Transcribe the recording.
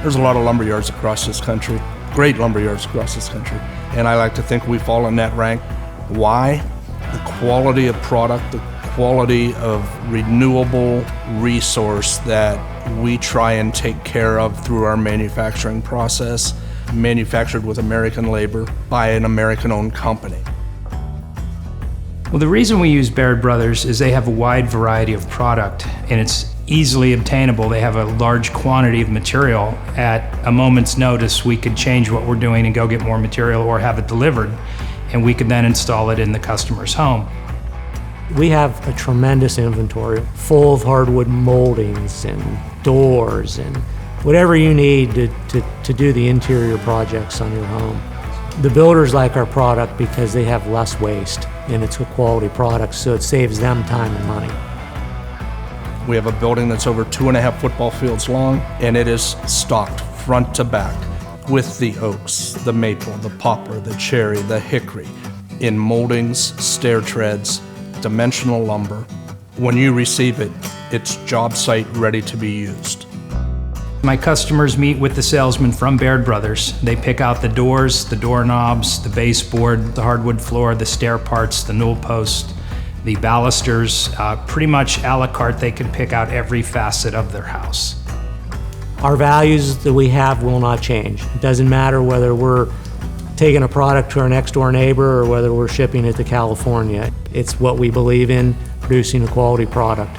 There's a lot of lumber yards across this country, great lumber yards across this country, and I like to think we fall in that rank. Why? The quality of product, the quality of renewable resource that we try and take care of through our manufacturing process, manufactured with American labor by an American-owned company. Well, the reason we use Baird Brothers is they have a wide variety of product, and it's easily obtainable. They have a large quantity of material. At a moment's notice, we could change what we're doing and go get more material or have it delivered, and we could then install it in the customer's home. We have a tremendous inventory full of hardwood moldings and doors and whatever you need to do the interior projects on your home. The builders like our product because they have less waste and it's a quality product, so it saves them time and money. We have a building that's over 2.5 football fields long, and it is stocked front to back with the oaks, the maple, the poplar, the cherry, the hickory, in moldings, stair treads, dimensional lumber. When you receive it, it's job site ready to be used. My customers meet with the salesman from Baird Brothers. They pick out the doors, the doorknobs, the baseboard, the hardwood floor, the stair parts, the newel post, the balusters, pretty much a la carte. They can pick out every facet of their house. Our values that we have will not change. It doesn't matter whether we're taking a product to our next door neighbor or whether we're shipping it to California. It's what we believe in, producing a quality product.